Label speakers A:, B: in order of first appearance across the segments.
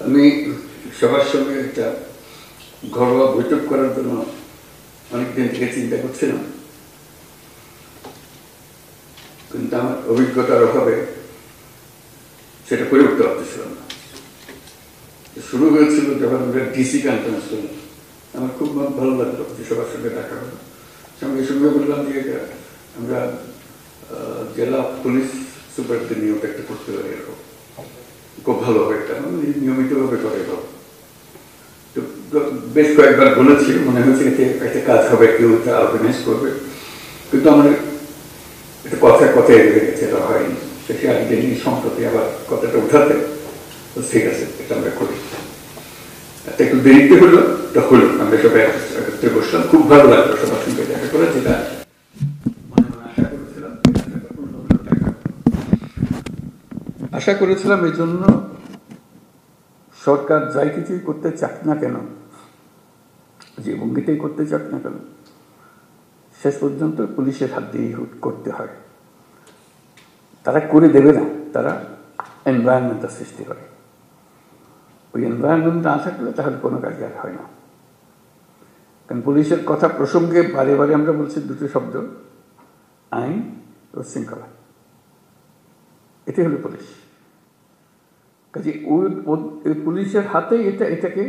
A: আমি সবার সঙ্গে একটা ঘরোয়া বৈঠক করার জন্য অনেকদিন থেকে চিন্তা করছিলাম, কিন্তু আমার অভিজ্ঞতার অভাবে সেটা করে উঠতে পারতেছিলাম না। শুরু হয়েছিল যখন আমরা ডিসি কনফারেন্স করলাম, আমার খুব ভালো লাগলো যে সবার সঙ্গে দেখা হলো। সঙ্গে সঙ্গে বললাম যে আমরা জেলা পুলিশ সুপারদের নিয়োগ একটা করতে পারি, এরকম খুব ভালো হবে, এটা নিয়মিতভাবে করে হোক। তো বেশ কয়েকবার বলেছি, মনে হয়েছে এতে একটা কাজ হবে, কেউ এটা অর্গানাইজ করবে, কিন্তু আমার এটা কথায় কথায় রয়ে গেছে, এটা হয়নি। শেষে একদিন সম্প্রতি আবার কথাটা উঠাতে, তো ঠিক আছে এটা আমরা করি। এটা একটু দেরিতে হলো, এটা হলো, আমরা সবাই একত্রে বসলাম, খুব ভালো লাগলো সবার সঙ্গে দেখা করে, যেটা আশা করেছিলাম। এই জন্য সরকার যাই কিছুই করতে চাক না কেন, যে ভঙ্গিতেই করতে চাক না কেন, শেষ পর্যন্ত পুলিশের হাত দিয়ে করতে হয়। তারা করে দেবে না, তারা এনভায়রনমেন্টটা সৃষ্টি করে। ওই এনভায়রনমেন্ট না থাকলে তাহলে কোনো কাজ আর হয় না। কারণ পুলিশের কথা প্রসঙ্গে বারে বারে আমরা বলছি দুটো শব্দ, আইন ও শৃঙ্খলা। এটাই হলো পুলিশ। কাজে ওই পুলিশের হাতেই এটাকে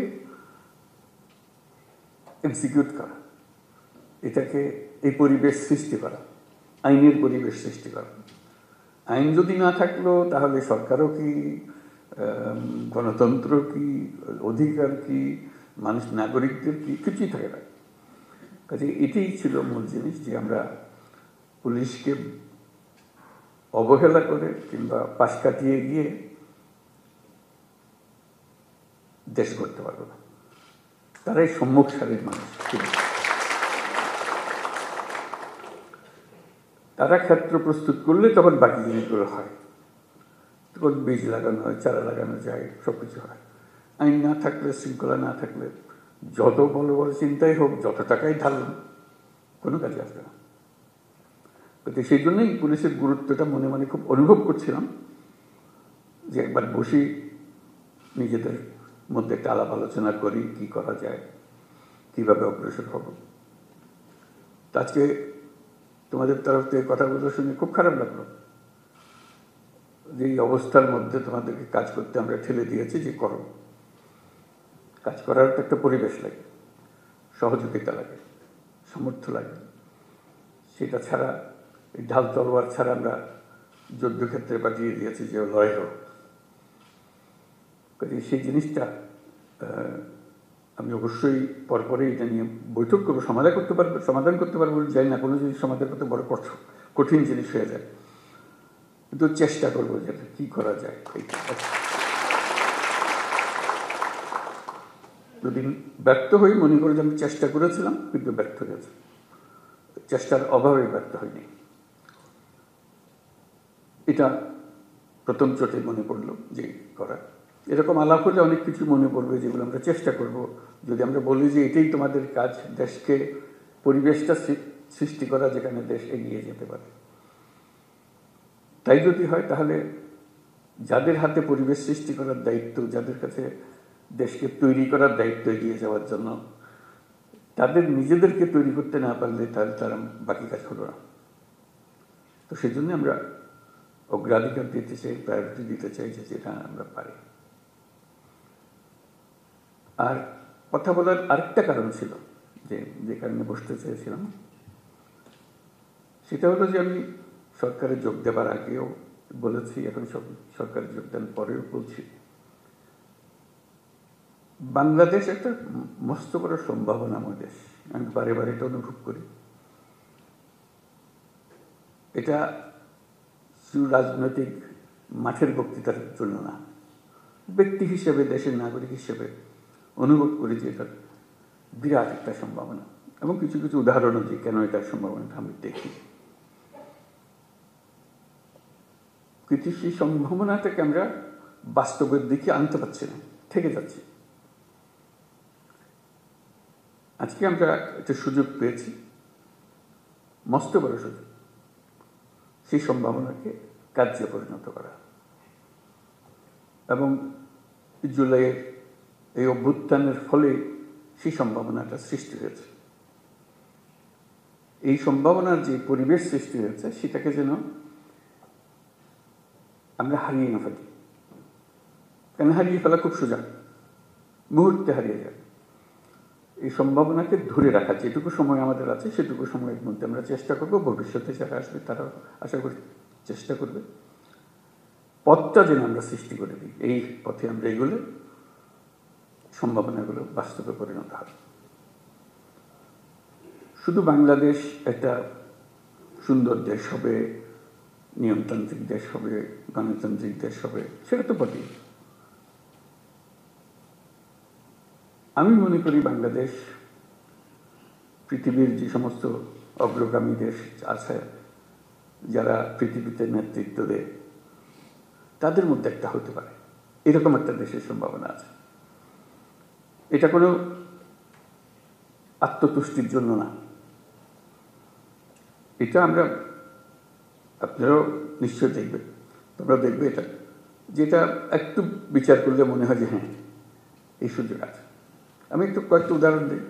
A: এক্সিকিউট করা, এটাকে এই পরিবেশ সৃষ্টি করা, আইনের পরিবেশ সৃষ্টি করা। আইন যদি না থাকলো তাহলে সরকারও কি, গণতন্ত্র কি, অধিকার কি, মানুষ নাগরিকদের কি, কিছুই থাকে না। কাজে এটাই ছিল মূল জিনিস, যে আমরা পুলিশকে অবহেলা করে কিংবা পাশ কাটিয়ে গিয়ে দেশ করতে পারবো না। তারাই সম্মুখ সারির মানুষ। তারা ক্ষেত্র প্রস্তুত করলে তখন বাকি জিনিসগুলো হয়, তখন বীজ লাগানো হয়, চারা লাগানো যায়, সবকিছু হয়। আইন না থাকলে, শৃঙ্খলা না থাকলে যত বড় বড় চিন্তাই হোক, যত টাকাই ঢালুন, কোনো কাজে আসবে না। কিন্তু সেই জন্যই পুলিশের গুরুত্বটা মনে মনে খুব অনুভব করছিলাম, যে একবার বসি, নিজেদের মধ্যে একটা আলাপ আলোচনা করি, কি করা যায়, কিভাবে অগ্রসর হব। আজকে তোমাদের তরফ থেকে কথাগুলো শুনে খুব খারাপ লাগলো, যে এই অবস্থার মধ্যে তোমাদেরকে কাজ করতে আমরা ঠেলে দিয়েছি, যে করো। কাজ করার তো একটা পরিবেশ লাগে, সহযোগিতা লাগে, সামর্থ্য লাগে। সেটা ছাড়া, এই ঢাল তলোয়ার ছাড়া আমরা যুদ্ধক্ষেত্রে পাঠিয়ে দিয়েছি যে লড়াই হোক। সেই জিনিসটা আমি অবশ্যই পরপরে এটা নিয়ে বৈঠক করবো, সমাধান করতে পারবো যাই না, কোনো জিনিস সমাধান করতে বড় কঠিন জিনিস হয়ে যায়, কিন্তু চেষ্টা করবো যে কি করা যায়। যদি ব্যর্থ হই, মনে করে যে আমি চেষ্টা করেছিলাম কিন্তু ব্যর্থ হয়েছে, চেষ্টার অভাবে ব্যর্থ হয়নি। এটা প্রথম চোটে মনে পড়লো যে করা। এরকম আলাপ হলে অনেক কিছু মনে পড়বে, যেগুলো আমরা চেষ্টা করব। যদি আমরা বলি যে এটাই তোমাদের কাজ, দেশকে পরিবেশটা সৃষ্টি করা যেখানে দেশ এগিয়ে যেতে পারে, তাই যদি হয়, তাহলে যাদের হাতে পরিবেশ সৃষ্টি করার দায়িত্ব, যাদের কাছে দেশকে তৈরি করার দায়িত্ব এগিয়ে যাওয়ার জন্য, তাদের নিজেদেরকে তৈরি করতে না পারলে তাহলে তারা বাকি কাজ হলো না। তো সেই জন্য আমরা অগ্রাধিকার দিতে চাই, প্রায়োরিটি দিতে চাই যে যেটা আমরা পারি। আর কথা বলার আরেকটা কারণ ছিল, যে কারণে বসতে চেয়েছিলাম, সেটা হলো যে আমি সরকারে যোগ দেবার আগেও বলেছি, এখন সরকারে যোগদান পরেও বলছি, বাংলাদেশ একটা মস্ত বড় সম্ভাবনাময় দেশ। আমি বারে বারে এটা অনুভব করি। এটা শুধু রাজনৈতিক মাঠের বক্তৃতার জন্য না, ব্যক্তি হিসেবে, দেশের নাগরিক হিসেবে অনুভব করি যে এটা বিরাট একটা সম্ভাবনা, এবং কিছু কিছু উদাহরণও যে কেন এটার সম্ভাবনাটা আমি দেখি। কিন্তু সেই সম্ভাবনাটাকে আমরা বাস্তবের দিকে আনতে পারছি না, থেকে যাচ্ছি। আজকে আমরা একটা সুযোগ পেয়েছি, মস্ত বড় সুযোগ, সেই সম্ভাবনাকে কার্যে পরিণত করা। এবং জুলাইয়ের এই অভ্যুত্থানের ফলে সেই সম্ভাবনাটা সৃষ্টি হয়েছে। এই সম্ভাবনার যে পরিবেশ সৃষ্টি হয়েছে সেটাকে যেন আমরা হারিয়ে না ফেলি। কেন হারিয়ে ফেলা খুব সোজা, মুহূর্তে হারিয়ে যায়। এই সম্ভাবনাকে ধরে রাখা যেটুকু সময় আমাদের আছে সেটুকু সময়ের মধ্যে আমরা চেষ্টা করব, ভবিষ্যতে যারা আসবে তারা আশা করি চেষ্টা করবে, পথটা যেন আমরা সৃষ্টি করে দিই। এই পথে আমরা এগুলো সম্ভাবনাগুলো বাস্তবে পরিণত হবে। শুধু বাংলাদেশ একটা সুন্দর দেশ হবে, নিয়মতান্ত্রিক দেশ হবে, গণতান্ত্রিক দেশ হবে, সেটা তো বটেই। আমি মনে করি বাংলাদেশ পৃথিবীর যে সমস্ত অগ্রগামী দেশ আছে যারা পৃথিবীতে নেতৃত্ব দেয় তাদের মধ্যে একটা হতে পারে, এরকম একটা দেশের সম্ভাবনা আছে। এটা কোনো আত্মতুষ্টির জন্য না, এটা আমরা, আপনারাও নিশ্চয় দেখবেন, তোমরা দেখবে এটা, যেটা একটু বিচার করলে মনে হয় যে হ্যাঁ এই সুযোগ আছে। আমি একটু কয়েকটা উদাহরণ দিই।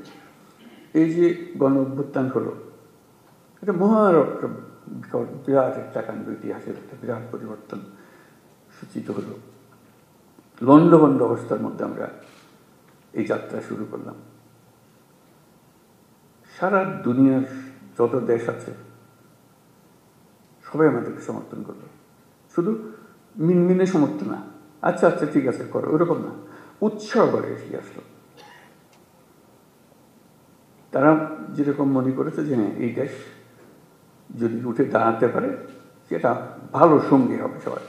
A: এই যে গণ অভ্যুত্থান হলো, এটা মহারক্ত বিরাট একটা কাণ্ড, ইতিহাসের একটা বিরাট পরিবর্তন সূচিত হলো। লণ্ডভণ্ড অবস্থার মধ্যে আমরা এই যাত্রা শুরু করলাম। সারা দুনিয়ার যত দেশ আছে সবাই আমাদেরকে সমর্থন করলো। শুধু মিনমিনে সমর্থন না, আচ্ছা আচ্ছা ঠিক আছে করো, ওরকম না, উৎসাহ করে এগিয়ে আসলো। তারা যেরকম মনে করেছে যে হ্যাঁ এই দেশ যদি উঠে দাঁড়াতে পারে সেটা ভালো সঙ্গী হবে সবাই।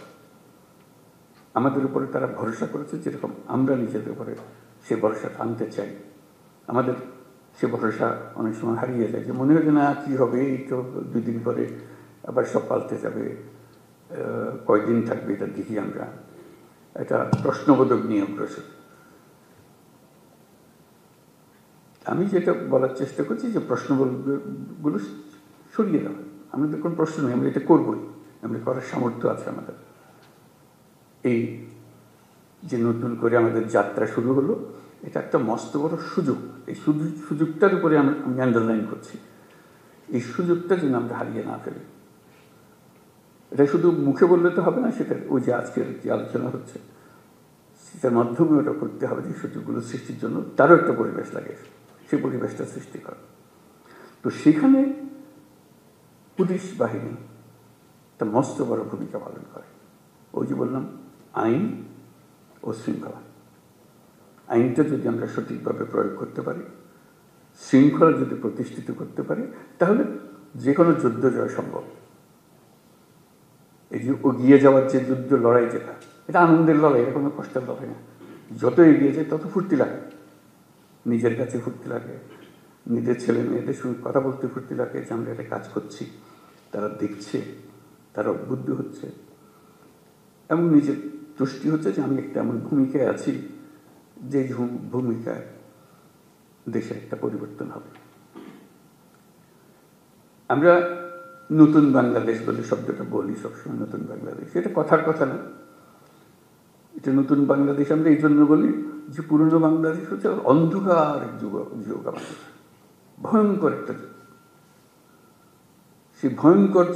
A: আমাদের উপরে তারা ভরসা করেছে, যেরকম আমরা নিজেদের উপরে সে ভরসা আনতে চাই। আমাদের সে ভরসা অনেক সময় হারিয়ে যায়, যে মনে হয় যে না কী হবে, এই তো 2 দিন পরে আবার সব পাল্টে যাবে, কয়দিন থাকবে এটা দেখি আমরা। এটা প্রশ্নবোধক নিয়ে অগ্রসর। আমি যেটা বলার চেষ্টা করছি যে প্রশ্নগুলো সরিয়ে দেওয়া, আমাদের কোনো প্রশ্ন নেই, আমরা এটা করবই, আমরা করার সামর্থ্য আছে আমাদের। এই যে নতুন করে আমাদের যাত্রা শুরু হলো, এটা একটা মস্ত বড় সুযোগ। এই সুযোগটার উপরে আমি আন্ডারলাইন করছি, এই সুযোগটা যেন আমরা হারিয়ে না ফেলি। এটা শুধু মুখে বললে তো হবে না, সেটা ওই যে আজকের যে আলোচনা হচ্ছে সেটার মাধ্যমে ওটা করতে হবে, যে সুযোগগুলো সৃষ্টির জন্য তারও একটা পরিবেশ লাগে, সেই পরিবেশটা সৃষ্টি করে। তো সেখানে পুলিশ বাহিনী একটা মস্ত বড় ভূমিকা পালন করে। ওই যে বললাম আইন ও শৃঙ্খলা, আইনটা যদি আমরা সঠিকভাবে প্রয়োগ করতে পারি, শৃঙ্খলা যদি প্রতিষ্ঠিত করতে পারি, তাহলে যে কোনো যুদ্ধ জয় সম্ভব। এই যে এগিয়ে যাওয়ার যে যুদ্ধ লড়াই, যেটা এটা আনন্দের লড়াই, এটা কোনো কষ্টের লড়াই না। যত এগিয়ে যায় তত ফুর্তি লাগে, নিজের কাছে ফুর্তি লাগে, নিজের ছেলে মেয়েদের সঙ্গে কথা বলতে ফুর্তি লাগে যে আমরা একটা কাজ করছি, তারা দেখছে, তারা উদ্বুদ্ধ হচ্ছে, এবং নিজের তুষ্টি হচ্ছে যে আমি একটা এমন ভূমিকায় আছি যে ভূমিকায় দেশের একটা পরিবর্তন হবে। আমরা নতুন বাংলাদেশ বলে শব্দটা বলি সবসময়, নতুন বাংলাদেশ, এটা কথার কথা না। এটা নতুন বাংলাদেশ আমরা এই জন্য বলি যে পুরনো বাংলাদেশ হচ্ছে অন্ধকার এক যুগ, আমাদের ভয়ঙ্কর একটা যুগ। সেই ভয়ঙ্কর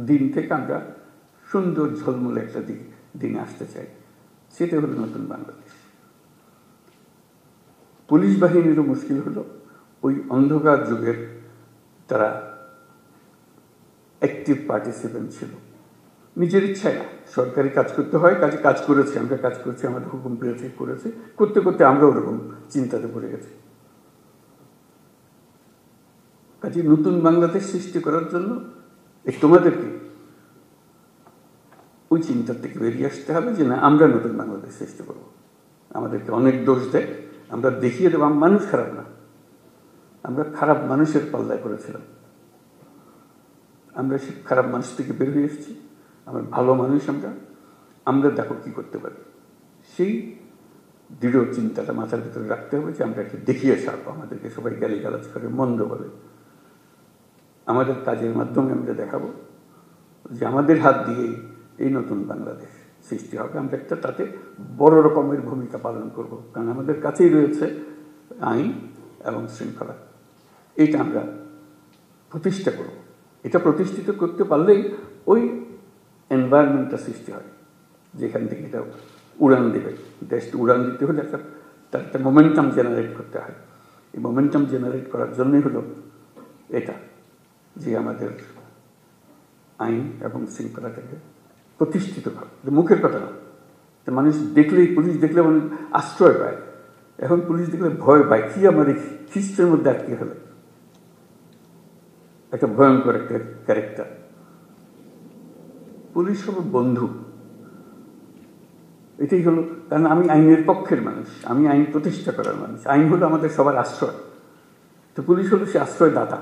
A: দিন থেকে আমরা সুন্দর ঝলমলে একটা দিনে আসতে চাই, সেটা হলো নতুন বাংলাদেশ। পুলিশ বাহিনীরও মুশকিল হলো ওই অন্ধকার যুগের তারা অ্যাক্টিভ পার্টিসিপেন্ট ছিল, নিজের ইচ্ছায় না, সরকারি কাজ করতে হয়, কাজে কাজ করেছে, আমরা কাজ করছি, আমাদের হুকুম পেয়েছে, করেছে, করতে করতে আমরা ওরকম চিন্তাতে পড়ে গেছি। কাজে নতুন বাংলাদেশ সৃষ্টি করার জন্য তোমাদেরকে ওই চিন্তার থেকে বেরিয়ে আসতে হবে যে না, আমরা নতুন বাংলাদেশ সৃষ্টি করবো। আমাদেরকে অনেক দোষ দেয়, আমরা দেখিয়ে দেবো মানুষ খারাপ না, আমরা খারাপ মানুষের পাল্লায় করেছিলাম, আমরা সে খারাপ মানুষ থেকে বের হয়ে এসেছি, আমরা ভালো মানুষ, আমরা দেখো কি করতে পারি। সেই দৃঢ় চিন্তাটা মাথার ভিতরে রাখতে হবে যে আমরা একটু দেখিয়ে ছাড়বো। আমাদেরকে সবাই গালিগালাজ করে, মন্দ বলে, আমাদের কাজের মাধ্যমে আমরা দেখাবো যে আমাদের হাত দিয়েই এই নতুন বাংলাদেশ সৃষ্টি হবে। আমরা একটা তাতে বড় রকমের ভূমিকা পালন করব, কারণ আমাদের কাছেই রয়েছে আইন এবং শৃঙ্খলা। এইটা আমরা প্রতিষ্ঠা করব। এটা প্রতিষ্ঠিত করতে পারলেই ওই এনভায়রনমেন্টটা সৃষ্টি হয় যেখান থেকে এটা উড়ান দেবে। দেশটা উড়ান দিতে হলে তার একটা মোমেন্টাম জেনারেট করতে হয়। এই মোমেন্টাম জেনারেট করার জন্যই হলো এটা, যে আমাদের আইন এবং শৃঙ্খলাটাকে প্রতিষ্ঠিত করা। মুখের কথা না, মানুষ দেখলেই, পুলিশ দেখলে মানুষ আশ্রয় পায়। এখন পুলিশ দেখলে ভয় পায়, কি আমাদের খ্রিস্টের মধ্যে আটকে হলো, একটা ভয়ঙ্কর একটা ক্যারেক্টার। পুলিশ হলো বন্ধু, এটাই হলো। কারণ আমি আইনের পক্ষের মানুষ, আমি আইন প্রতিষ্ঠা করার মানুষ। আইন হলো আমাদের সবার আশ্রয়, তো পুলিশ হলো সে আশ্রয়দাতা,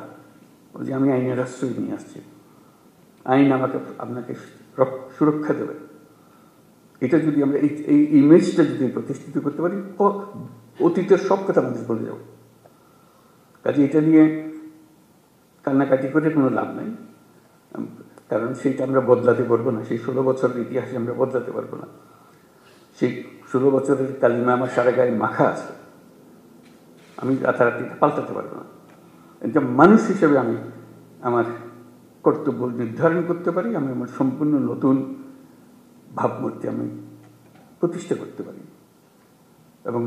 A: যে আমি আইনের আশ্রয় নিয়ে আসছি, আইন আপনাকে সুরক্ষা দেবে। এটা যদি আমরা এই ইমেজটা যদি প্রতিষ্ঠিত করতে পারি, অতীতের সব কথা মানুষ বলে যাব। কাজে এটা নিয়ে কান্নাকাটি করে কোনো লাভ নাই, কারণ সেইটা আমরা বদলাতে পারবো না। সেই 16 বছরের ইতিহাসে আমরা বদলাতে পারবো না। সেই 16 বছরের কালিমা আমার সারা গায়ে মাখা আছে, আমি রাতারাতি পাল্টাতে পারবো না। এটা মানুষ হিসেবে আমি আমার কর্তব্য নির্ধারণ করতে পারি, আমি আমার সম্পূর্ণ নতুন ভাবমূর্তি আমি প্রতিষ্ঠা করতে পারি। এবং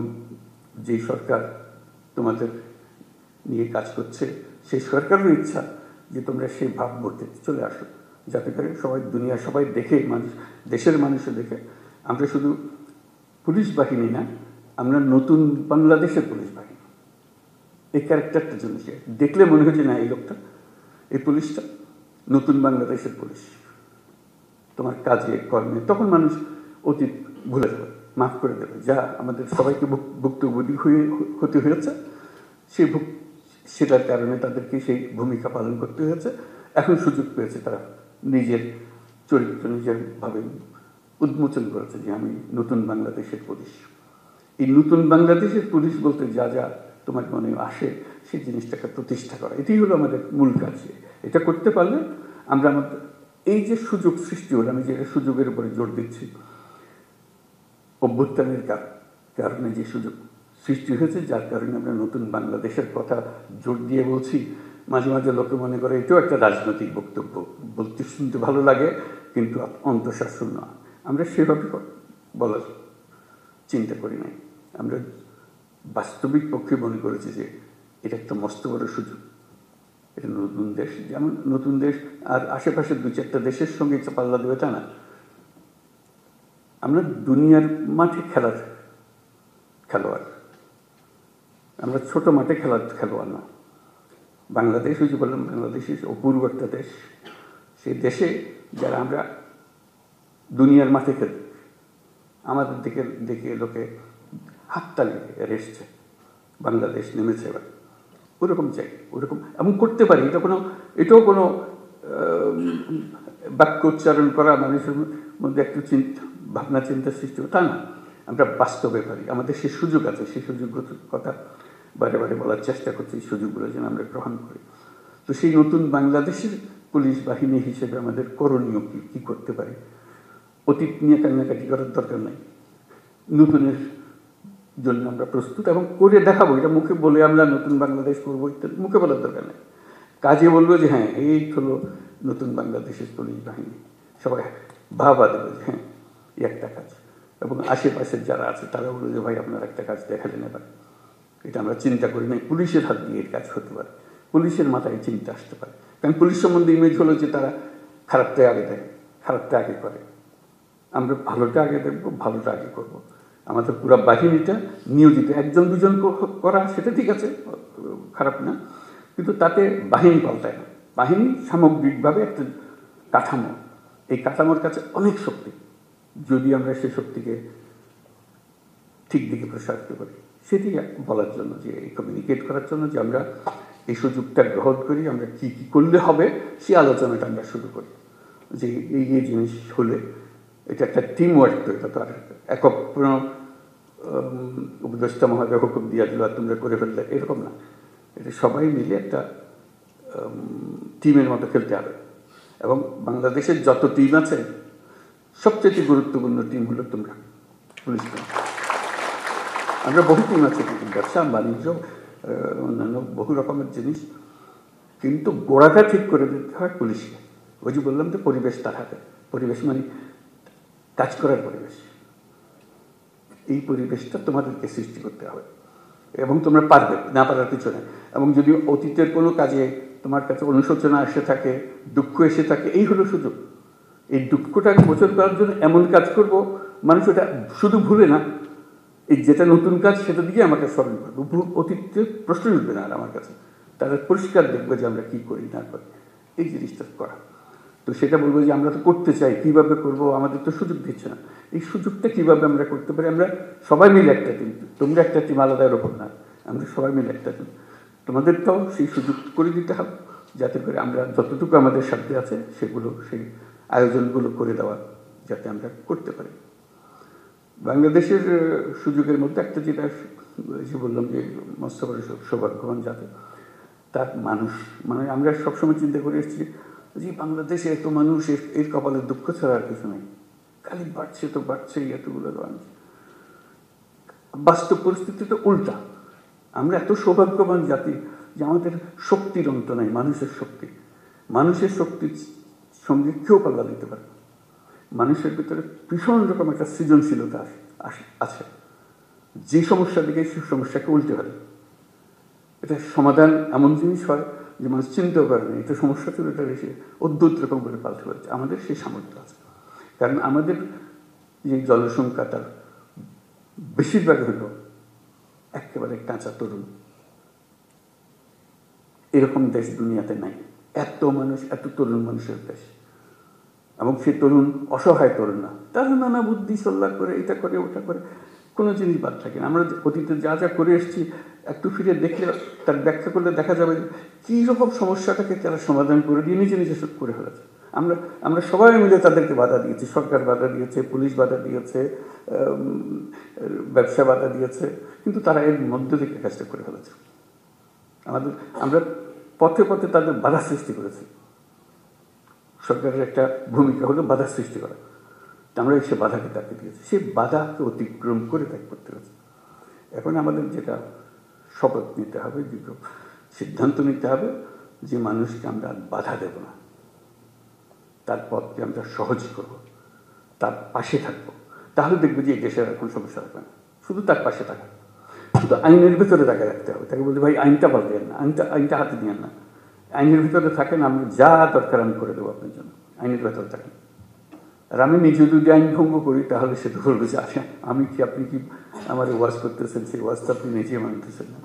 A: যে সরকার তোমাদের নিয়ে কাজ করছে, সেই সরকারের ইচ্ছা যে তোমরা সেই ভাবমূর্তিতে চলে আসো, যাতে করে সবাই, দুনিয়া সবাই দেখে, মানুষ, দেশের মানুষও দেখে আমরা শুধু পুলিশ বাহিনী না, আমরা নতুন বাংলাদেশের পুলিশ বাহিনী। এই ক্যারেক্টারটার জন্য সে দেখলে মনে হয় যে না, এই লোকটা, এই পুলিশটা নতুন বাংলাদেশের পুলিশ। তোমার কাজে কর্মে তখন মানুষ অতীত ভুলে যাবে, মাফ করে দেবে, যা আমাদের সবাইকে ভুক্তভোগী হতে হয়েছে, সেটার কারণে তাদেরকে সেই ভূমিকা পালন করতে হয়েছে। এখন সুযোগ পেয়েছে, তারা নিজের চরিত্র নিজের ভাবে উন্মোচন করেছে যে আমি নতুন বাংলাদেশের পুলিশ। এই নতুন বাংলাদেশের পুলিশ বলতে যা যা তোমার মনে আসে, সেই জিনিসটাকে প্রতিষ্ঠা করা, এটাই হলো আমাদের মূল কাজ। এটা করতে পারলে আমরা আমাদের এই যে সুযোগ সৃষ্টি হলো, আমি যে সুযোগের উপরে জোর দিচ্ছি, অভ্যুত্থানের কারণে যে সুযোগ সৃষ্টি হয়েছে, যার কারণে আমরা নতুন বাংলাদেশের কথা জোর দিয়ে বলছি। মাঝে মাঝে লোকে মনে করে এটাও একটা রাজনৈতিক বক্তব্য, বলতে শুনতে ভালো লাগে, কিন্তু অন্তঃশাসন না। আমরা সেভাবে বলার চিন্তা করি নাই। আমরা বাস্তবিক পক্ষে মনে করেছি যে এটা একটা মস্ত বড় সুযোগ। এটা নতুন দেশ, যেমন নতুন দেশ আর আশেপাশের 2-4টা দেশের সঙ্গে পাল্লা দেবে তা না। আমরা দুনিয়ার মাঠে খেলার খেলোয়াড়, আমরা ছোট মাঠে খেলার খেলোয়াড় না। বাংলাদেশ, ওই যে বললাম, বাংলাদেশ অপূর্ব একটা দেশ। সেই দেশে যারা আমরা দুনিয়ার মাঠে খেলি, আমাদের দিকে দেখে লোকে হাততালি এসছে, বাংলাদেশ নেমেছে এবার, ওরকম চাই, ওরকম এমন করতে পারি। এটাও কোনো বাক্য উচ্চারণ করা মানুষের মধ্যে একটু ভাবনা চিন্তা সৃষ্টি, তা না। আমরা বাস্তবে পারি, আমাদের সেই সুযোগ আছে, সেই সুযোগগুলোর কথা বারে বারে বলার চেষ্টা করছি, এই সুযোগগুলো যেন আমরা গ্রহণ করি। তো সেই নতুন বাংলাদেশের পুলিশ বাহিনী হিসেবে আমাদের করণীয় কি করতে পারি? অতীত নিয়ে কান্নাকাটি করার দরকার নাই, নতুনের জন্য আমরা প্রস্তুত এবং করে দেখাবো। এটা মুখে বলে আমরা নতুন বাংলাদেশ করবো ইত্যাদি মুখে বলার দরকার নেই, কাজে বলবো যে হ্যাঁ, এই হলো নতুন বাংলাদেশের পুলিশ বাহিনী। সবাই ভাবা দেবে যে হ্যাঁ, একটা কাজ। এবং আশেপাশের যারা আছে তারা বলবে যে ভাই, আপনার একটা কাজ দেখালেন এবার, এটা আমরা চিন্তা করি নাই, পুলিশের হাত দিয়ে এই কাজ হতে পারে, পুলিশের মাথায় চিন্তা আসতে পারে। কারণ পুলিশ সম্বন্ধে ইমেজ হলো যে তারা খারাপটা আগে দেয়, খারাপটা আগে করে। আমরা ভালোটা আগে দেখবো, ভালোটা আগে করবো। আমাদের পুরো বাহিনীটা নিয়োজিত, 1-2 জন করা সেটা ঠিক আছে, খারাপ না, কিন্তু তাতে বাহিনী পাল্টায় না। বাহিনী সামগ্রিকভাবে একটা কাঠামো, এই কাঠামোর কাছে অনেক শক্তি, যদি আমরা সেই শক্তিকে ঠিক দিকে প্রসারিত করি। সেটি বলার জন্য, যে কমিউনিকেট করার জন্য, যে আমরা এই সুযোগটা গ্রহণ করি, আমরা কি কি করলে হবে সেই আলোচনাটা আমরা শুরু করি। যে এই জিনিস হলে এটা একটা টিম ওয়ার্ক, তো এটা তো আর একক কোনো উপদেষ্টা মহোদয় হুকুম দিয়ে দিল আর তোমরা করে ফেললে, এরকম না। এটা সবাই মিলে একটা টিমের মতো খেলতে হবে। এবং বাংলাদেশের যত টিম আছে সবচেয়ে গুরুত্বপূর্ণ টিম হলো তোমরা, পুলিশ টিম। আমরা বহু টিম আছে, ব্যবসা বাণিজ্য অন্যান্য বহু রকমের জিনিস, কিন্তু গোড়াটা ঠিক করে দিতে হয় পুলিশকে। ওই যে বললাম যে পরিবেশ তার হাতে, পরিবেশ মানে কাজ করার পরিবেশ। এই পরিবেশটা তোমাদেরকে সৃষ্টি করতে হবে এবং তোমরা পারবে, না পারার কিছু নেই। এবং যদি অতীতের কোনো কাজে তোমার কাছে অনুশোচনা এসে থাকে, দুঃখ এসে থাকে, এই হলো সুযোগ। এই দুঃখটাকে মোচন করার জন্য এমন কাজ করব, মানুষ ওটা শুধু ভুলে না, এই যেটা নতুন কাজ সেটা দিকে আমাকে স্মরণ করবো, অতীতে প্রশ্ন উঠবে না আর আমার কাছে। তারা পরিষ্কার দেখবে যে আমরা কী করি না করি, এই জিনিসটা করা। তো সেটা বলবো যে আমরা তো করতে চাই, কীভাবে করব, আমাদের তো সুযোগ দিচ্ছে না। এই সুযোগটা কীভাবে আমরা করতে পারি? আমরা সবাই মিলে একটা টিম, তোমরা একটা টিম আলাদার ওপর না, আমরা সবাই মিলে একটা টিম। তোমাদেরটাও সেই সুযোগ করে দিতে হবে, যাতে করে আমরা যতটুকু আমাদের সাথে আছে সেগুলো, সেই আয়োজনগুলো করে দেওয়া যাতে আমরা করতে পারি। বাংলাদেশের সুযোগের মধ্যে একটা যেটা যে বললাম যে মস্ত বড় সৌভাগ্যবান যাতে তার মানুষ, মানে আমরা সবসময় চিন্তা করে এসেছি যে বাংলাদেশে এত মানুষ, এর কপালে দুঃখ ছাড়া আর কিছু নেই, খালি বাড়ছে তো বাড়ছেই, এতগুলো মানুষ। বাস্তব পরিস্থিতি তো উল্টা। আমরা এত সৌভাগ্যবান জাতি যে আমাদের শক্তির অন্ত নাই, মানুষের শক্তি। মানুষের শক্তির সঙ্গে কেউ পাল্লা দিতে পারে। মানুষের ভিতরে ভীষণ রকম একটা সৃজনশীলতা আছে, যে সমস্যা দিকে সেই সমস্যাকে উল্টে ফেলে। এটা সমাধান এমন জিনিস হয় যে মানুষ চিন্তাও করে না, এটা সমস্যা ছিল, এটা এসে অদ্ভুত রকম করে পাল্টে ফেলছে। আমাদের সেই সামর্থ্য আছে, কারণ আমাদের যে জনসংখ্যা তার বেশিরভাগ হল একেবারে কাঁচা তরুণ। এরকম দেশ দুনিয়াতে নাই, এত মানুষ, এত তরুণ মানুষের দেশ। এবং সে তরুণ অসহায় তরুণ না, তারা নানা বুদ্ধি সল্লা করে, এটা করে ওটা করে, কোনো জিনিস বাদ থাকে না। আমরা অতীতে যা যা করে এসেছি একটু ফিরে দেখলে, তার ব্যাখ্যা করলে দেখা যাবে যে কী রকম সমস্যাটাকে তারা সমাধান করে দিয়ে নিজে নিজে সব করে ফেলেছে। আমরা সবাই মিলে তাদেরকে বাধা দিয়েছি, সরকার বাধা দিয়েছে, পুলিশ বাধা দিয়েছে, ব্যবসা বাধা দিয়েছে, কিন্তু তারা এর মধ্য থেকে কাজটা করে ফেলেছে। আমরা পথে পথে তাদের বাধা সৃষ্টি করেছি। সরকারের একটা ভূমিকা হলো বাধা সৃষ্টি করা, আমরা সে বাধাকে তাকে দিয়েছি, সেই বাধাকে অতিক্রম করে তাকে করতে হয়েছে। এখন আমাদের যেটা শপথ নিতে হবে, যেটা সিদ্ধান্ত নিতে হবে, যে মানুষকে আমরা বাধা দেব না, তার পথকে আমরা সহজ করব, তার পাশে থাকবো। তাহলে দেখবো যে এই দেশের এখন সমস্যা থাকবে না। শুধু তার পাশে থাকা, শুধু আইনের ভিতরে তাকে রাখতে হবে। তাকে বলতে ভাই আইনটা পাল্টেন না, আইনটা হাতে নিয়েন না, আইনের ভিতরে থাকেন, আমি যা দরকার আমি করে দেবো আপনার জন্য, আইনের ভেতরে থাকেন। আর আমি নিজে যদি আইন ভঙ্গ করি তাহলে সে তো বলবে যে আচ্ছা আমি কি, আপনি কি আমার ওয়াজ করতেছেন, সেই ওয়াজটা আপনি নিজে মানতেছেন না,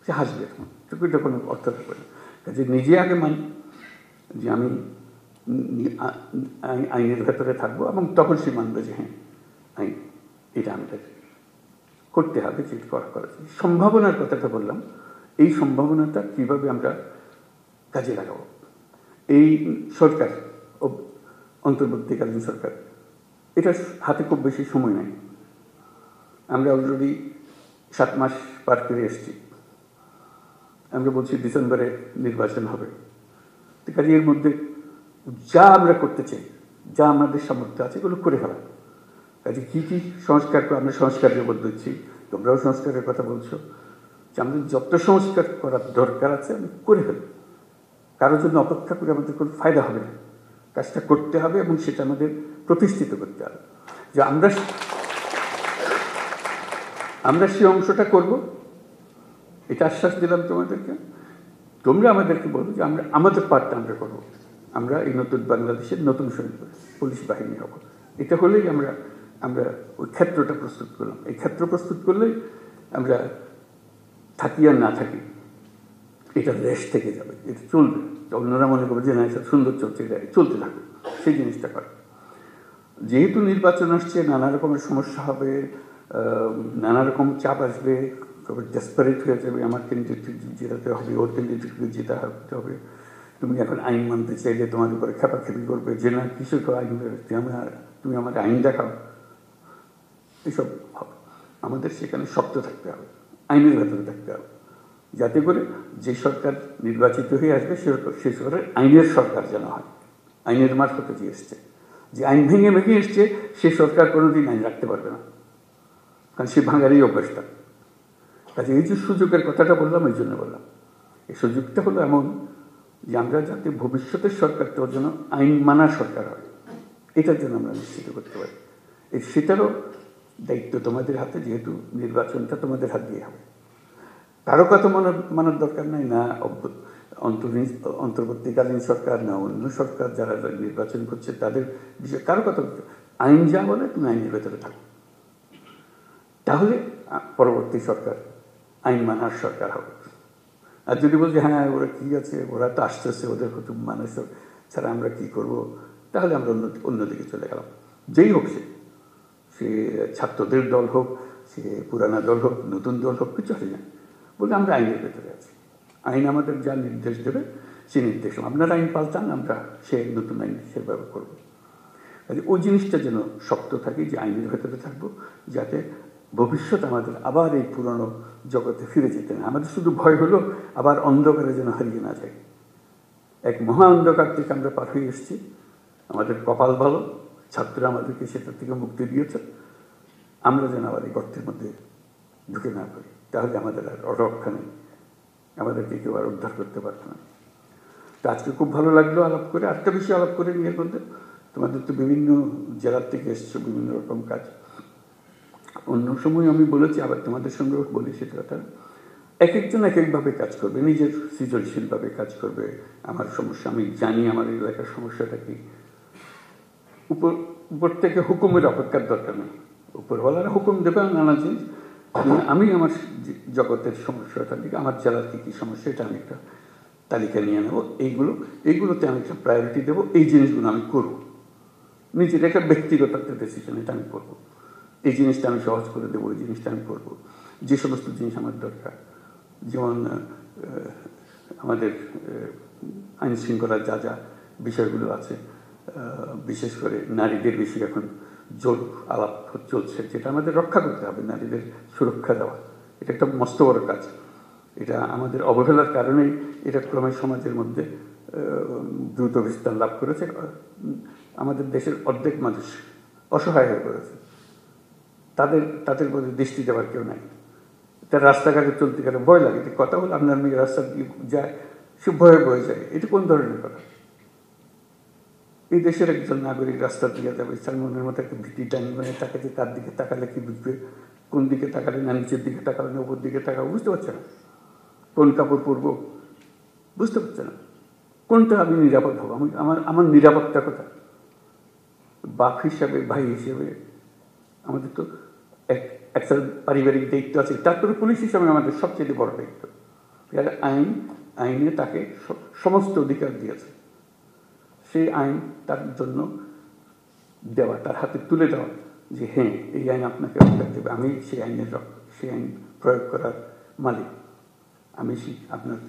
A: সে হাসবে। এটা কোনো অর্থ থাকবে না। কাজে নিজে আগে মানি যে আমি আইনের ভেতরে থাকবো, এবং তখন সে মানবে যে হ্যাঁ আইন এটা আমাদের করতে হবে, যে করা। সম্ভাবনার কথাটা বললাম, এই সম্ভাবনাটা কীভাবে আমরা কাজে লাগাবো। এই সরকার, অন্তর্বর্তীকালীন সরকার, এটা হাতে খুব বেশি সময় নেই। আমরা অলরেডি 7 মাস পার করে এসেছি। আমরা বলছি ডিসেম্বরে নির্বাচন হবে। তো কাজে এর মধ্যে যা আমরা করতে চাই, যা আমাদের সামর্থ্য আছে, এগুলো করে ফেলা। কাজে কী কী সংস্কার, আমরা সংস্কারের জগৎ দিচ্ছি, তোমরাও সংস্কারের কথা বলছো, যে আমাদের যত সংস্কার করার দরকার আছে আমি করে ফেলি। কারোর জন্য অপেক্ষা করে আমাদের কোনো ফায়দা হবে না, কাজটা করতে হবে এবং সেটা আমাদের প্রতিষ্ঠিত করতে হবে। যে আমরা সেই অংশটা করব, এটা আশ্বাস দিলাম তোমাদেরকে। তোমরা আমাদেরকে বলবো যে আমরা আমাদের পার্টটা আমরা করবো। আমরা এই নতুন বাংলাদেশের নতুন সৈনিক পুলিশ বাহিনী হব। এটা হলেই আমরা ওই ক্ষেত্রটা প্রস্তুত করলাম। এই ক্ষেত্র প্রস্তুত করলেই আমরা থাকি আর না থাকি, এটা দেশ থেকে যাবে, এটা চলবে। অন্যরা মনে করবে যে না এটা সুন্দর চলছে, এটা চলতে থাকবে, সেই জিনিসটা করে। যেহেতু নির্বাচন আসছে, নানা রকমের সমস্যা হবে, নানা রকম চাপ আসবে, তবে ডেসপারেট হয়ে যাবে, আমার ক্যান্ডিডেট জেতাতে হবে, ওর ক্যান্ডিডেটকে জেতাতে হবে। তুমি এখন আইন মানতে চাইলে তোমার উপরে খেপাখেপি করবে যে না কিসের আইন, তুমি আমাকে আইন দেখাও, এসব হবে। আমাদের সেখানে শক্ত থাকতে হবে, আইনের ভেতরে থাকতে হবে, যাতে করে যে সরকার নির্বাচিত হয়ে আসবে সে সরকারের আইনের সরকার যেন হয়, আইনের মারফতে যে এসছে। যে আইন ভেঙে ভেঙে এসছে সে সরকার কোনোদিন আইন রাখতে পারবে না, কারণ সে ভাঙারই অভ্যাসটা। কাজে এই যে সুযোগের কথাটা বললাম, এই জন্য বললাম এই সুযোগটা হলো এমন যে আমরা যাতে ভবিষ্যতের সরকারটা যেন আইন মানার সরকার হয়, এটার জন্য আমরা নিশ্চিত করতে পারি। সেটারও দায়িত্ব তোমাদের হাতে, যেহেতু নির্বাচনটা তোমাদের হাত দিয়ে হবে। কারো কথা মানার দরকার নাই, না অন্তর্বর্তীকালীন সরকার না অন্য সরকার যারা নির্বাচন করছে তাদের বিষয়ে কারো কথা বলতে, আইন যা বলে তুমি আইনের ভেতরে থাকো, তাহলে পরবর্তী সরকার আইন মানার সরকার হবে। আর যদি বলছে হ্যাঁ ওরা কি আছে, ওরা তো আসতেছে, ওদের হুতুম মানুষ ছাড়া আমরা কি করব, তাহলে আমরা অন্যদিকে চলে গেলাম। যেই হোক সে ছাত্রদের দল হোক, সে পুরানা দল হোক, নতুন দল হোক, কিছু হয় না, বলে আমরা আইনের ভেতরে আছি। আইন আমাদের যা নির্দেশ দেবে সে নির্দেশ, আপনারা আইন পাল্টান, আমরা সে নতুন আইন সেভাবে করবো। ওই জিনিসটা যেন শক্ত থাকে, যে আইনের ভেতরে থাকবো, যাতে ভবিষ্যৎ আমাদের আবার এই পুরনো জগতে ফিরে যেতে না। আমাদের শুধু ভয় হলো আবার অন্ধকারে যেন হারিয়ে না যায়। এক মহা অন্ধকার থেকে আমরা পার হয়ে এসেছি, আমাদের কপাল ভালো, ছাত্ররা আমাদেরকে সেটার থেকে মুক্তি দিয়েছে। আমরা যেন আবার এই গর্তের মধ্যে ঢুকে না পারি, তাহলে আমাদের আর রক্ষা নেই, আমাদেরকে কেউ আর উদ্ধার করতে পারবে না। তো আজকে খুব ভালো লাগলো আলাপ করে, আরেকটা বিষয় আলাপ করে নিয়ে বলতে, তোমাদের তো বিভিন্ন জেলার থেকে এসছো, বিভিন্ন রকম কাজ। অন্য সময় আমি বলেছি, আবার তোমাদের সঙ্গেও বলি সেটা কথা, এক একজন এক একভাবে কাজ করবে, নিজের সৃজনশীলভাবে কাজ করবে। আমার সমস্যা আমি জানি, আমার এলাকার সমস্যাটা কি। উপর থেকে হুকুমের অপেক্ষার দরকার নেই, উপরওয়ালারা হুকুম দেবে নানা জিনিস, আমি আমার জগতের সমস্যাটা দিকে, আমার জেলার কী কী সমস্যা, এটা আমি একটা তালিকা নিয়ে নেবো, এইগুলোতে আমি একটা প্রায়োরিটি দেবো, এই জিনিসগুলো আমি করবো। নিজের একটা ব্যক্তিগত একটা ডিসিশন, এটা আমি করবো, এই জিনিসটা আমি সহজ করে দেবো, এই জিনিসটা আমি করবো। যে সমস্ত জিনিস আমার দরকার, যেমন আমাদের আইন শৃঙ্খলার যা যা বিষয়গুলো আছে, বিশেষ করে নারীদের বেশি এখন জোর আলাপ চলছে, যেটা আমাদের রক্ষা করতে হবে, নারীদের সুরক্ষা দেওয়া, এটা একটা মস্ত বড় কাজ। এটা আমাদের অবহেলার কারণেই এটা ক্রমে সমাজের মধ্যে দ্রুত বিস্তার লাভ করেছে। আমাদের দেশের অর্ধেক মানুষ অসহায় হয়ে পড়েছে, তাদের মধ্যে দৃষ্টি দেওয়ার কেউ নাই। তার রাস্তাঘাটে চলতে গেলে ভয় লাগে, কথা বলে আপনার মেয়ে রাস্তা দিয়ে যায়, সে ভয়ে বয়ে যায়, এটা কোন ধরনের কথা? এই দেশের একজন নাগরিক রাস্তা দিকে যাবে, তার মনের মতো একটা ভীতি টানবে, তাকাতে, তার দিকে তাকালে কি বুঝবে, কোন দিকে তাকালে, না নিচের দিকে তাকালে না উপর দিকে তাকাবো, বুঝতে পারছে না, কোন কাপড় পরবো বুঝতে পারছে না, কোনটা আমি নিরাপদ হবো, আমার নিরাপত্তা কথা। বাপ হিসাবে, ভাই হিসেবে আমাদের তো একটা পারিবারিক দায়িত্ব আছে, তারপরে পুলিশ হিসাবে আমাদের সবচেয়ে বড় দায়িত্ব। আইনে তাকে সমস্ত অধিকার দিয়েছে, সেই আইন তার জন্য দেওয়া, তার হাতে তুলে দেওয়া, যে হ্যাঁ এই আইন আপনাকে অধিকার দেবে, আমি সেই আইন প্রয়োগ করার মালিক, আমি আপনার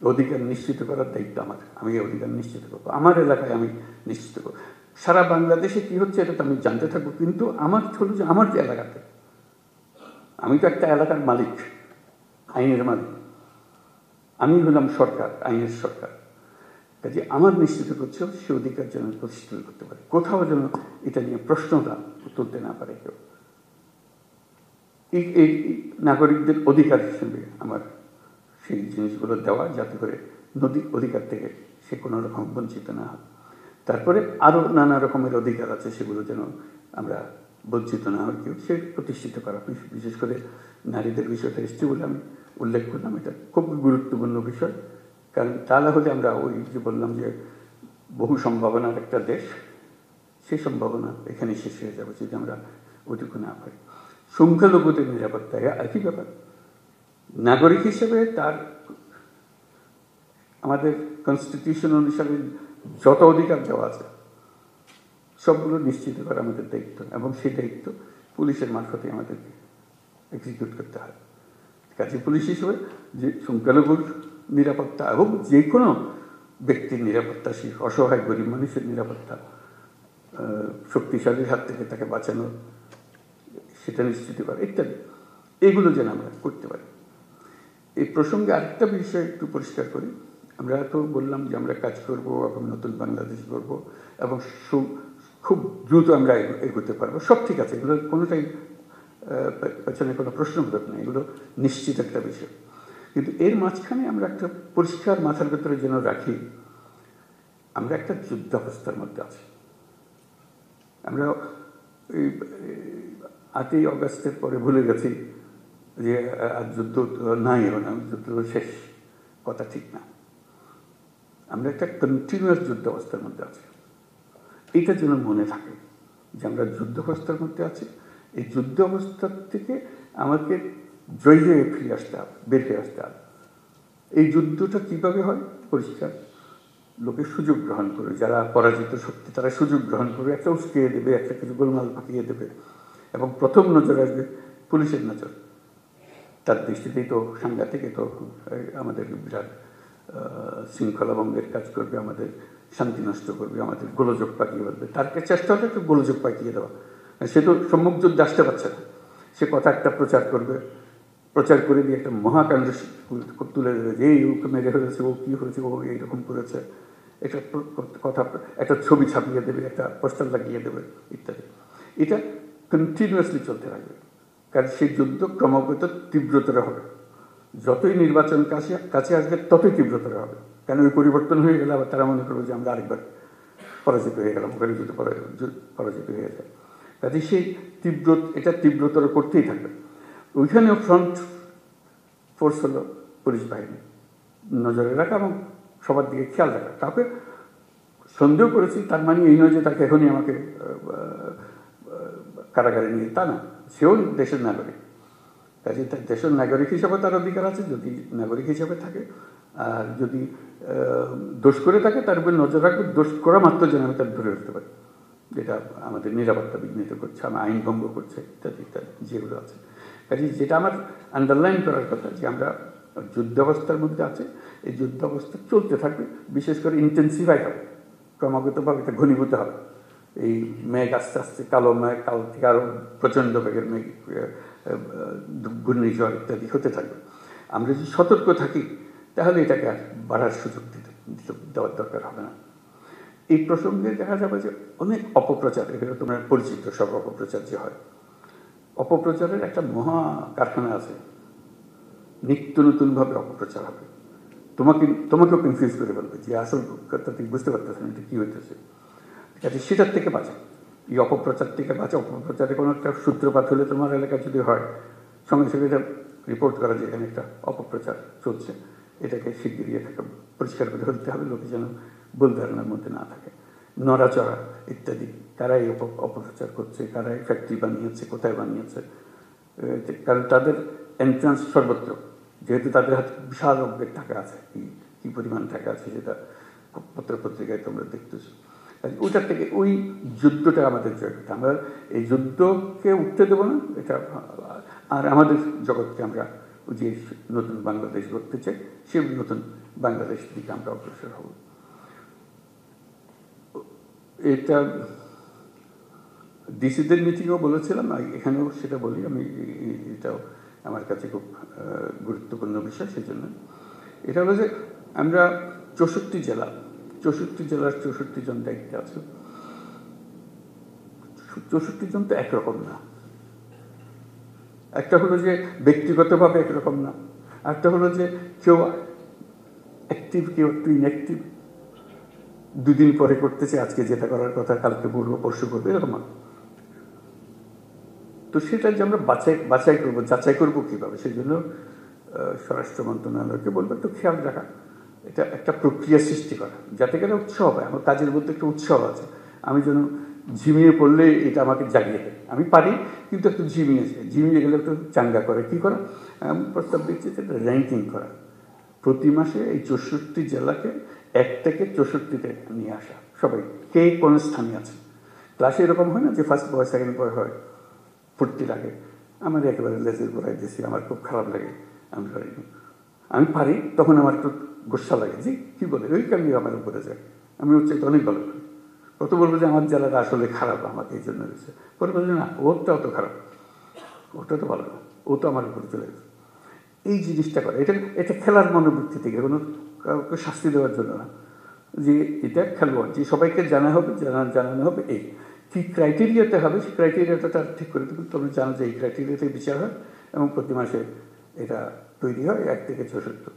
A: অধিকার নিশ্চিত করার দায়িত্ব আমার, আমি এই অধিকার নিশ্চিত করবো, আমার এলাকায় আমি নিশ্চিত করবো। সারা বাংলাদেশে কি হচ্ছে এটা তো আমি জানতে থাকবো, কিন্তু আমার হলো যে আমার যে এলাকাতে, আমি তো একটা এলাকার মালিক, আইনের মালিক, আমি হলাম সরকার, আইনের সরকার। কাজে আমার নিশ্চিত করছে সে অধিকার যেন প্রতিষ্ঠিত করতে পারে, কোথাও যেন এটা নিয়ে প্রশ্নটা তুলতে না পারে কেউ। এই নাগরিকদের অধিকার হিসেবে আমার সেই জিনিসগুলো দেওয়া, যাতে করে অধিকার থেকে সে কোনো রকম বঞ্চিত না হয়। তারপরে আরও নানা রকমের অধিকার আছে, সেগুলো যেন আমরা বঞ্চিত না হয় কেউ, সে প্রতিষ্ঠিত করা। বিশেষ করে নারীদের বিষয়টা এসছে বলে আমি উল্লেখ করলাম, এটা খুব গুরুত্বপূর্ণ বিষয়। কারণ তা না হলে আমরা ওই যে বললাম যে বহু সম্ভাবনার একটা দেশ, সেই সম্ভাবনা এখানে শেষ হয়ে যাবে যদি আমরা ওইটুকু না পারি। সংখ্যালঘুদের নিরাপত্তা একই ব্যাপার, নাগরিক হিসেবে তার আমাদের কনস্টিটিউশন অনুসারে যত অধিকার দেওয়া আছে সবগুলো নিশ্চিত করা আমাদের দায়িত্ব, এবং সেই দায়িত্ব পুলিশের মারফতে আমাদেরকে এক্সিকিউট করতে হয়। কাজে পুলিশ হিসেবে যে সংখ্যালঘুর নিরাপত্তা এবং যে কোনো ব্যক্তির নিরাপত্তা, সেই অসহায় গরিব মানুষের নিরাপত্তা, শক্তিশালীর হাত থেকে তাকে বাঁচানো, সেটা নিশ্চিত করা ইত্যাদি, এগুলো যেন আমরা করতে পারি। এই প্রসঙ্গে আরেকটা বিষয় একটু পরিষ্কার করি। আমরা তো বললাম যে আমরা কাজ করব এবং নতুন বাংলাদেশ গড়ব এবং খুব দ্রুত আমরা এগোতে পারবো। সব ঠিক আছে, এগুলো কোনোটাই পেছনে কোনো প্রশ্নবোধক নেই, এগুলো নিশ্চিত একটা বিষয়। কিন্তু এর মাঝখানে আমরা একটা পরিষ্কার মাথার ভেতরে যেন রাখি, আমরা একটা যুদ্ধাবস্থার মধ্যে আছি। আমরা এই 8ই অগাস্টের পরে ভুলে গেছি যে আর যুদ্ধ নাই, যুদ্ধ শেষ, কথা ঠিক না। আমরা একটা কন্টিনিউয়াস যুদ্ধাবস্থার মধ্যে আছি। এটা যেন মনে থাকে যে আমরা যুদ্ধাবস্থার মধ্যে আছি। এই যুদ্ধ অবস্থার থেকে আমাকে জয় হয়ে ফিরে আসতে হবে, বের হয়ে আসতে হবে। এই যুদ্ধটা কীভাবে হয়? পরিষ্কার, লোকে সুযোগ গ্রহণ করবে, যারা পরাজিত শক্তি তারা সুযোগ গ্রহণ করবে, একটা উস্কিয়ে দেবে, একটা কিছু গোলমাল পাকিয়ে দেবে, এবং প্রথম নজর আসবে পুলিশের নজর। তার দৃষ্টিতেই তো সাংঘাতিক, তো আমাদের বিরাট শৃঙ্খলা ভঙ্গের কাজ করবে, আমাদের শান্তি নষ্ট করবে, আমাদের গোলযোগ পাকিয়ে বলবে। তার চেষ্টা হলে একটু গোলযোগ পাকিয়ে দেওয়া। সে তো সম্মুখ যুদ্ধে আসতে পারছে না, সে কথা একটা প্রচার করবে, প্রচার করে দিয়ে একটা মহাকাণ্ড তুলে দেবে যে এই ওকে মেরে ফেলেছে, ও কী হয়েছে, ও এইরকম করেছে, একটা কথা, একটা ছবি ছাপিয়ে দেবে, একটা পোস্টার লাগিয়ে দেবে ইত্যাদি। এটা কন্টিনিউয়াসলি চলতে থাকবে, কারণ সেই যুদ্ধ ক্রমাগত তীব্রতর হবে। যতই নির্বাচন কাছে আসবে ততই তীব্রতর হবে, কেন ওই পরিবর্তন হয়ে গেলে আবার তারা মনে করবে যে আমরা আরেকবার পরাজিত হয়ে গেলাম, ওখানে যুদ্ধ পরাজিত হয়ে যায়। কাজে সেই এটা তীব্রতর করতেই থাকবে। ওইখানেও ফ্রন্ট ফোর্স হলো পুলিশ বাহিনী, নজরে রাখা এবং সবার দিকে খেয়াল রাখা। কাউকে সন্দেহ করেছি তার মানে এই নয় যে তাকে এখনই আমাকে কারাগারে নিয়ে, তা না। সেও দেশের নাগরিক, কাজে দেশের নাগরিক হিসাবে তার অধিকার আছে, যদি নাগরিক হিসাবে থাকে। আর যদি দোষ করে থাকে তার উপর নজর রাখবে, দোষ করা মাত্র যেন আমি তার ধরে রাখতে পারি, যেটা আমাদের নিরাপত্তা বিঘ্নিত করছে, আমার আইন ভঙ্গ করছে ইত্যাদি ইত্যাদি যেগুলো আছে। কাজে যেটা আমার আন্ডারলাইন করার কথা যে আমরা যুদ্ধাবস্থার মধ্যে আছে, এই যুদ্ধাবস্থা চলতে থাকবে, বিশেষ করে ইন্টেন্সিফাই হবে, ক্রমাগতভাবে এটা ঘনীভূত হবে। এই মেঘ আস্তে আস্তে কালো মেঘ, কাল থেকে আরও প্রচণ্ড বেগের মেঘ, ঘূর্ণিঝড় ইত্যাদি হতে থাকবে। আমরা যদি সতর্ক থাকি তাহলে এটাকে আর বাড়ার সুযোগ দেওয়ার দরকার হবে না। এই প্রসঙ্গে দেখা যাবে যে অনেক অপপ্রচার, এগুলো তোমার পরিচিত সব অপপ্রচার যে হয়, অপপ্রচারের একটা মহা কারখানা আছে। নিত্য নতুনভাবে অপপ্রচার হবে, তোমাকেও কনফিউজ করে বলবে যে আসল কথা তুমি বুঝতে পারতেছ না এটা কী হইতেছে। কাজে সেটার থেকে বাঁচা, এই অপপ্রচার থেকে বাঁচা। অপপ্রচারে কোনো একটা সূত্রপাত হলে তোমার এলাকায় যদি হয়, সঙ্গে সঙ্গে এটা রিপোর্ট করা যে এখানে একটা অপপ্রচার চলছে, এটাকে শিগগিরই এটাকে পরিষ্কার করে ফেলতে হবে, লোকে যেন ভুল ধারণার মধ্যে না থাকে। নড়াচড়া ইত্যাদি, কারা এই অপপ্রচার করছে, কারা এই ফ্যাক্টরি বানিয়েছে, কোথায় বানিয়েছে, কারণ তাদের এন্ট্রান্স সর্বত্র, যেহেতু তাদের হাতে বিশাল অঙ্কের টাকা আছে, কী পরিমাণ টাকা আছে সেটা পত্রপত্রিকায় তোমরা দেখতেছো। ওইটার থেকে ওই যুদ্ধটা আমাদের জয় করতে, আমরা এই যুদ্ধকে উঠতে দেবো না এটা। আর আমাদের জগৎকে আমরা যে নতুন বাংলাদেশ গড়তে চাই, সে নতুন বাংলাদেশ দিকে আমরা অগ্রসর হব। এটা ডিসিদের মিটিংও বলেছিলাম, এখানেও সেটা বলি আমি, এটাও আমার কাছে খুব গুরুত্বপূর্ণ বিষয়। সেই জন্য এটা হলো যে আমরা 64 জেলার 64 জন দায়িত্বে আছে। 64 জন তো একরকম না। একটা হলো যে ব্যক্তিগতভাবে একরকম না, একটা হলো যে কেউ অ্যাক্টিভ, কেউ একটু ইনঅ্যাক্টিভ, দুদিন পরে করতেছে, আজকে যেটা করার কথা কালকে পূর্ব পরশু করবে, এরকম। তো সেটা যে আমরা যাচাই করবো কীভাবে, সেই জন্য স্বরাষ্ট্র মন্ত্রণালয়কে বলবো একটু খেয়াল রাখা, এটা একটা প্রক্রিয়া সৃষ্টি করা, যাতে করে উৎসাহ হয়। আমার কাজের মধ্যে একটা উৎসাহ আছে, আমি যেন ঝিমিয়ে পড়লে এটা আমাকে জাগিয়ে দেয়। আমি পারি, কিন্তু একটু ঝিমিয়ে গেলে একটু চাঙ্গা করে। কী করা? আমি প্রস্তাব দিচ্ছি যে র্যাঙ্কিং করা, প্রতি মাসে এই 64 জেলাকে 1 থেকে 64-তে নিয়ে আসা, সবাই কে কোন স্থানে আছে। ক্লাসে এরকম হয় না যে ফার্স্ট বয় সেকেন্ড বয় হয়, ফুর্তি লাগে। আমার একেবারে লেজের গোড়ায় দিয়েছি, আমার খুব খারাপ লাগে, আমি পারি, তখন আমার একটু গোসা লাগে যে কী বলে ওই কারণে আমার উপরে যায়, আমি হচ্ছে অনেক ভালো করি। কত বলবো যে আমার জেলাটা আসলে খারাপ, আমাকে এই জন্য দিচ্ছে। পরে বলছে না, ওরটা অত খারাপ, ওটা তো ভালো না, ও তো আমার উপরে চলে গেছে। এই জিনিসটা করে, এটা খেলার মনোবৃত্তি থেকে, কোনো কাউকে শাস্তি দেওয়ার জন্য না, যে এটা খেলোয়াড়, যে সবাইকে জানানো হবে এই। কী ক্রাইটেরিয়াতে হবে সেই ক্রাইটেরিয়াটা তার ঠিক করে দেবেন। তোমরা জানো যে এই ক্রাইটেরিয়াতে বিচার হয় এবং প্রতি মাসে এটা তৈরি হয় 1 থেকে 64।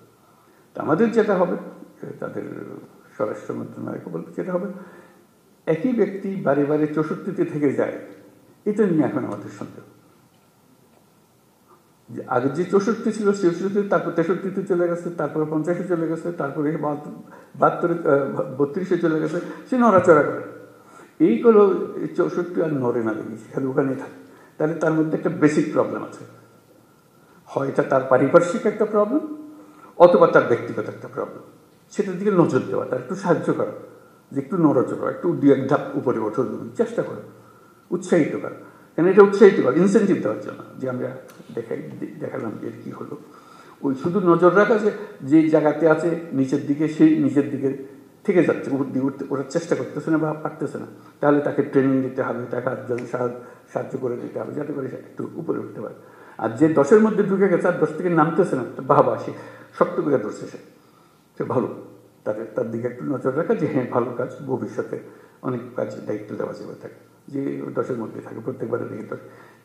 A: তো আমাদের যেটা হবে, তাদের স্বরাষ্ট্র মন্ত্রণালয়কে বলতে যেটা হবে, একই ব্যক্তি বারে বারে 64তে থেকে যায়, এটা নিয়ে এখন আমাদের সন্দেহ। যে আগে যে 64 ছিল 64, তারপর 63তে চলে গেছে, তারপরে 50-এ চলে গেছে, তারপরে 32-এ চলে গেছে, সে নড়াচড়া করে। এইগুলো 64 আর নড়ে না দেখি, খালি ওখানেই থাকে। তাহলে তার মধ্যে একটা বেসিক প্রবলেম আছে। হয় এটা তার পারিপার্শ্বিক একটা প্রবলেম, অথবা তার ব্যক্তিগত একটা প্রবলেম। সেটার দিকে নজর দেওয়া, তার একটু সাহায্য করা, যে একটু নড়াচড়া, একটু 1 ধাপ উপরে ওঠার চেষ্টা করো, উৎসাহিত করা। কেন এটা উৎসাহিত করা, ইনসেন্টিভ দেওয়ার জন্য, যে আমরা দেখালাম যে কী হলো। ওই শুধু নজর রাখা যে জায়গাতে আছে নিচের দিকে, সেই নিচের দিকে থেকে যাচ্ছে, উপর দিয়ে ওঠার চেষ্টা করতেছে না বা পারতেছে না, তাহলে তাকে ট্রেনিং দিতে হবে, তাকে আরেকজন সাহায্য করে দিতে হবে, যাতে করে সে একটু উপরে উঠতে পারে। আর যে 10-এর মধ্যে ঢুকে গেছে আর 10 থেকে নামতেছে না, বাবা সে শক্ত করে ধরছে, সে ভালো, তার দিকে একটু নজর রাখা, যে হ্যাঁ ভালো কাজ, ভবিষ্যতে অনেক কাজ দায়িত্ব দেওয়া যাবে থাকে, যে 10-এর মধ্যে থাকে, প্রত্যেকবারের দিকে 10।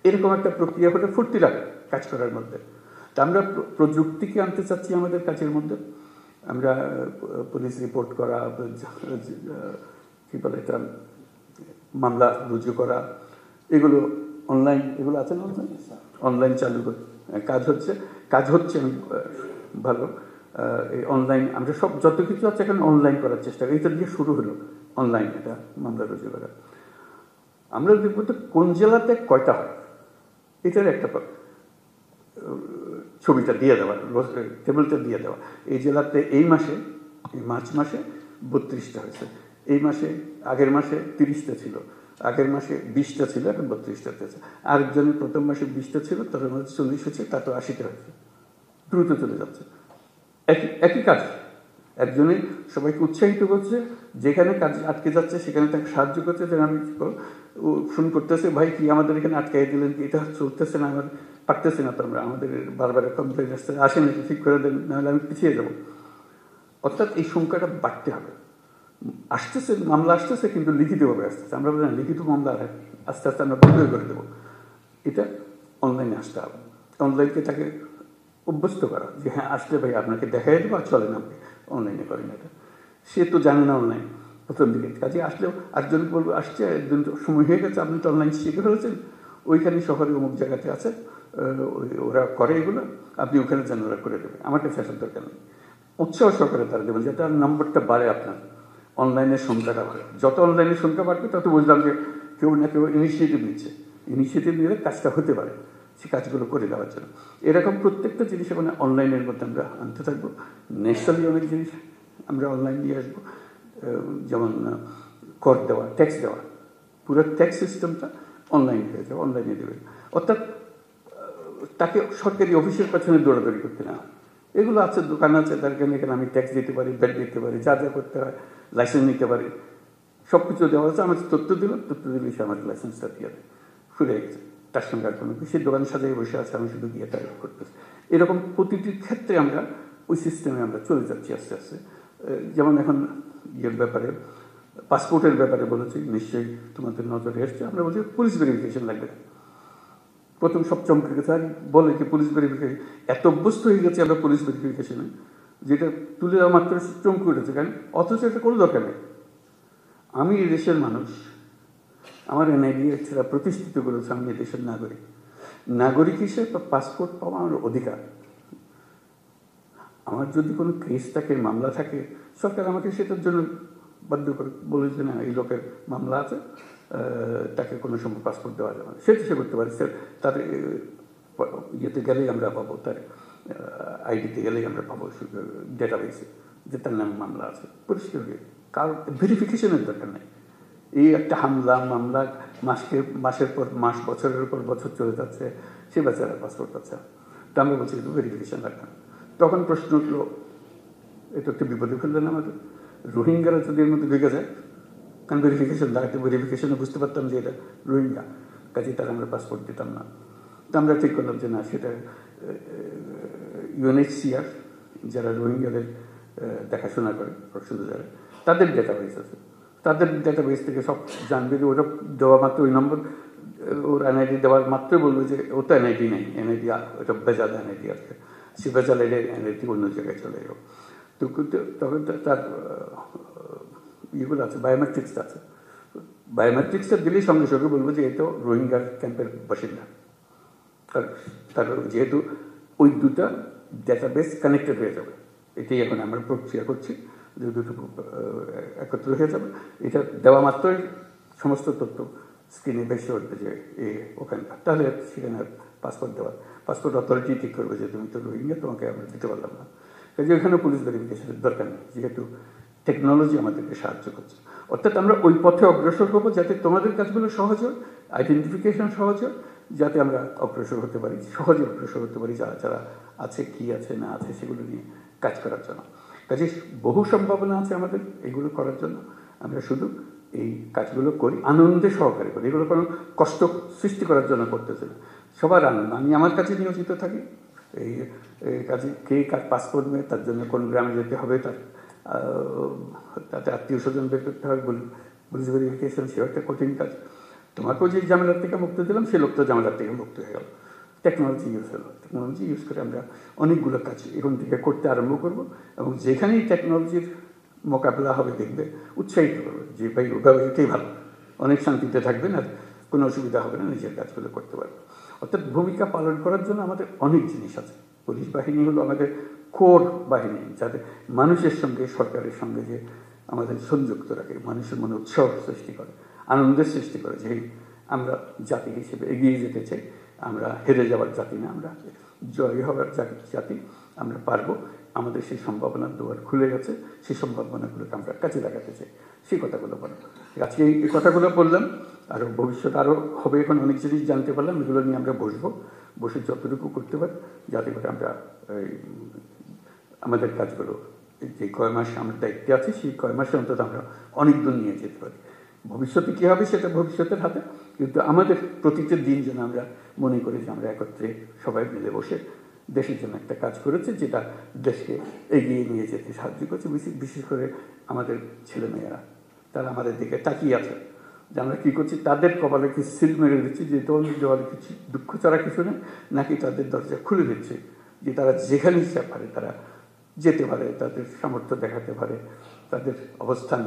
A: এরকম একটা প্রক্রিয়া হলে ফুর্তি লাগে কাজ করার মধ্যে। তা আমরা প্রযুক্তিকে আনতে চাচ্ছি আমাদের কাজের মধ্যে। আমরা পুলিশ রিপোর্ট করা, কী বলে এটা, মামলা রুজু করা, এগুলো অনলাইন, এগুলো আছে না, অনলাইন চালু করে কাজ হচ্ছে আমি ভালো। এই অনলাইন আমরা সব যত কিছু আছে এখন অনলাইন করার চেষ্টা করি। এটা দিয়ে শুরু হলো অনলাইন, এটা মামলা রুজু করা। আমরা দেখবো তো কোন জেলাতে কয়টা হয়, এটার একটা ছবিটা দিয়ে দেওয়া, টেবিলটা দিয়ে দেওয়া। এই জেলাতে এই মাসে, এই মার্চ মাসে 32টা হয়েছে, এই মাসে, আগের মাসে 30টা ছিল, আগের মাসে 20টা ছিল, এখন 32টাতে আছে। আরেকজনের প্রথম মাসে 20টা ছিল, তার মধ্যে 40 হয়েছে, তারপর 80টা হয়েছে। দ্রুত চলে যাচ্ছে। একই কাজ, একজনে সবাইকে উৎসাহিত করছে, যেখানে কাজ আটকে যাচ্ছে সেখানে তাকে সাহায্য করছে, যে আমি ফোন করতেছে, ভাই কি আমাদের এখানে আটকাই দিলেন, কি এটা চলতেছে না, আমার পারতেছে না, তো আমরা আমাদের বারবার কমপ্লেন আসছে, আসেন একটু ঠিক করে দেন, নাহলে আমি পিছিয়ে যাবো। অর্থাৎ এই সংখ্যাটা বাড়তে হবে। আসতেছে মামলা, আসতেছে, কিন্তু লিখিতভাবে আসতেছে। আমরা বলি না, লিখিত মামলা আস্তে আস্তে আমরা বন্ধ করে দেবো। এটা অনলাইনে আসতে হবে। অনলাইনকে তাকে অভ্যস্ত করা, যে হ্যাঁ আসলে ভাই আপনাকে দেখাই দেবো, আর চলেন আপনি অনলাইনে করেন এটা। সে তো জানে না অনলাইন প্রথম দিকে, কাজে আসলেও আরেকজন বলবো, আসছে একজন সময় হয়ে গেছে, আপনি তো অনলাইন শিখে ফেলেছেন, ওইখানে শহরে অমুক জায়গাতে আছে, ওরা করে এগুলো, আপনি ওখানে যেন ওরা করে দেবে, আমার কাছে আসার দরকার নেই। উৎসাহ সহকারে তারা দেবেন, যাতে আর নম্বরটা বাড়ে, আপনার অনলাইনের সংখ্যাটা বাড়ে। যত অনলাইনের সংখ্যা বাড়বে তত বুঝলাম যে কেউ না কেউ ইনিশিয়েটিভ নিচ্ছে, ইনিশিয়েটিভ নিলে কাজটা হতে পারে, সে কাজগুলো করে দেওয়ার জন্য। এরকম প্রত্যেকটা জিনিস মানে অনলাইনের মধ্যে আমরা আনতে থাকবো। ন্যাশনালি অনেক জিনিস আমরা অনলাইন নিয়ে আসবো, যেমন কর দেওয়া, ট্যাক্স দেওয়া, পুরো ট্যাক্স সিস্টেমটা অনলাইন হয়ে যাবে, অনলাইনে দেবে। অর্থাৎ তাকে সরকারি অফিসের পেছনে দৌড়াদৌড়ি করতে না হয়। এগুলো আছে, দোকান আছে, তার কারণে এখানে আমি ট্যাক্স দিতে পারি, ব্যাট দিতে পারি, যা যা করতে হয়, লাইসেন্স নিতে পারি, সব কিছু দেওয়া আছে। আমার তথ্য দিলে সে আমার লাইসেন্সটা দিয়ে দেয়, ফুরে গেছে, তার সঙ্গে আর কোনো কিছু, দোকান সাজাই বসে আছে, আমি শুধু গিয়ে তাই করতেছি। এরকম প্রতিটি ক্ষেত্রে আমরা ওই সিস্টেমে আমরা চলে যাচ্ছি আস্তে আস্তে। যেমন এখন ইয়ের ব্যাপারে, পাসপোর্টের ব্যাপারে বলেছি, নিশ্চয়ই তোমাদের নজরে এসছে। আমরা বলছি পুলিশ ভেরিফিকেশন লাগবে। প্রথম সব চমকে গেছে, আর বলে যে পুলিশ ভেরিফিকেশন, এত অভ্যস্ত হয়ে গেছে আমরা পুলিশ ভেরিফিকেশনে, যেটা তুলে দেওয়া মাত্র চমকে উঠেছে। কারণ অথচ এটা কোনো দরকার নেই। আমি এই দেশের মানুষ, আমার এনআইডি ছাড়া প্রতিষ্ঠিত করেছে, আমি এই দেশের নাগরিক। নাগরিক হিসেবে পাসপোর্ট পাওয়া আমার অধিকার। আমার যদি কোনো কেস থাকে, মামলা থাকে, সরকার আমাকে সেটার জন্য বাধ্য করে বলে যে না, এই লোকের মামলা আছে, তাকে কোনো সময় পাসপোর্ট দেওয়া যাবে না, সেটা সে করতে পারে। তার ইয়েতে গেলেই আমরা পাবো, তার আইডিতে গেলেই আমরা পাবো ডেটাবেসে যে তার নামে মামলা আছে, পরিষ্কার হয়ে। কারণ ভেরিফিকেশনের দরকার নেই। এই একটা মামলা মাসের পর মাস, বছরের পর বছর চলে যাচ্ছে, সে বেচারা পাসপোর্ট পাচ্ছে। তো আমরা বলছি কিন্তু ভেরিফিকেশন লাগবে না। তখন প্রশ্ন উঠলো, এটা একটা বিপদে ফেললেন আমাদের। রোহিঙ্গারা যদি এর মধ্যে ঢুকে যায়, কারণ ভেরিফিকেশন লাগাতে, ভেরিফিকেশনে বুঝতে পারতাম যে এটা রোহিঙ্গা, কাজে তারা আমরা পাসপোর্ট দিতাম না। তো আমরা ঠিক করলাম যে না, সেটা UNHCR যারা রোহিঙ্গাদের দেখাশোনা করে, প্রশ্ন যারা, তাদের ডেটাবেস আছে, তাদের ডেটাবেস থেকে সব জানবে যে ওটা দেওয়া মাত্র ওই নম্বর ওর এনআইডি দেওয়ার মাত্রই বলবে যে ও তো এনআইডি নেই, এনআইডি ওটা বেজাল এনআইডি আছে, সে বেজাল এনআইডি অন্য জায়গায় চলে গেল। তো তখন তার ইয়েগুলো আছে, বায়োমেট্রিক্সটা আছে, বায়োমেট্রিক্সটা দিলেই সঙ্গে সঙ্গে বলবো যে এই তো রোহিঙ্গা ক্যাম্পের বাসিন্দা। তার যেহেতু ওই দুটা ডেটাবেস কানেক্টেড হয়ে যাবে, এটাই এখন আমরা প্রক্রিয়া করছি, যে দুটো একত্র হয়ে যাবে। এটা দেওয়া মাত্রই সমস্ত তথ্য স্ক্রিনে বেশি উঠবে যে ওখানকার, তাহলে সেখানে পাসপোর্ট দেওয়ার পাসপোর্ট অথরিটি ঠিক করবে যে তুমি তো রোহিঙ্গা, তোমাকে আমরা দিতে পারলাম না। কাজে ওখানে পুলিশ ভেরিফিকেশনের দরকার নেই, যেহেতু টেকনোলজি আমাদেরকে সাহায্য করছে। অর্থাৎ আমরা ওই পথে অগ্রসর হবো যাতে তোমাদের কাজগুলো সহজ হয়, আইডেন্টিফিকেশন সহজ হয়, যাতে আমরা অগ্রসর হতে পারি, সহজে অগ্রসর হতে পারি, যারা যারা আছে, কি আছে না আছে সেগুলো নিয়ে কাজ করার জন্য। কাজে বহু সম্ভাবনা আছে আমাদের এগুলো করার জন্য। আমরা শুধু এই কাজগুলো করি আনন্দে সহকারে করি, এগুলো কোনো কষ্ট সৃষ্টি করার জন্য করতেছে না, সবার আনন্দ। আমি আমার কাছে নিয়োজিত থাকি এই কাজে, কে কার পাসপোর্ট নেই, তার জন্য কোন গ্রামে যেতে হবে, তাতে আত্মীয় স্বজন বের করতে হবে, পুলিশ ভেরিফিকেশন, সেও একটা কঠিন কাজ। তোমাকেও যে ঝামেলার থেকে মুক্ত দিলাম, সে লোকটা ঝামেলার থেকে মুক্ত হয়ে গেল। টেকনোলজি ইউজ হলো, টেকনোলজি ইউজ করে আমরা অনেকগুলো কাজ এখন থেকে করতে আরম্ভ করব, এবং যেখানেই টেকনোলজির মোকাবিলা হবে দেখবে উৎসাহিত করবে যে ভাই ওভাবে এটাই ভালো, অনেক শান্তিতে থাকবেন আর কোনো অসুবিধা হবে না, নিজের কাজগুলো করতে পারবে। অর্থাৎ ভূমিকা পালন করার জন্য আমাদের অনেক জিনিস আছে। পুলিশ বাহিনী হলো আমাদের কোর বাহিনী, যাতে মানুষের সঙ্গে, সরকারের সঙ্গে যে আমাদের সংযুক্ত রাখে, মানুষের মনে উৎসাহ সৃষ্টি করে, আনন্দের সৃষ্টি করে, যে আমরা জাতি হিসেবে এগিয়ে যেতে চাই, আমরা হেরে যাওয়ার জাতি না, আমরা জয় হওয়ার জাতি, আমরা পারবো, আমাদের সেই সম্ভাবনার দুয়ার খুলে গেছে, সেই সম্ভাবনাগুলোকে আমরা কাজে লাগাতে চাই, সেই কথাগুলো বলো। আজকে এই কথাগুলো বললাম, আরও ভবিষ্যৎ আরও হবে, এখন অনেক জিনিস জানতে পারলাম, এগুলো নিয়ে আমরা বসে যতটুকু করতে পারি, যাতে করে আমরা আমাদের কাজগুলো যে কয় মাস আমরা দায়িত্বে আছি, সেই কয় মাসে অন্তত আমরা অনেক দূর নিয়ে যেতে পারি। ভবিষ্যতে কী হবে সেটা ভবিষ্যতের হাতে, কিন্তু আমাদের প্রতিটা দিন যেন আমরা মনে করি যে আমরা একত্রে সবাই মিলে বসে দেশের জন্য একটা কাজ করেছে, যেটা দেশকে এগিয়ে নিয়ে যেতে সাহায্য করছে। বিশেষ করে আমাদের ছেলেমেয়েরা, তারা আমাদের দিকে তাকিয়ে আছে যে আমরা কী করছি, তাদের কপালে কি সিল মেরে দিচ্ছি যে দল দেওয়ার কিছু দুঃখ ছাড়া কিছু নেই, নাকি তাদের দরজা খুলে দিচ্ছে যে তারা যেখানে ইচ্ছা পারে তারা যেতে পারে, তাদের সামর্থ্য দেখাতে পারে, তাদের অবস্থান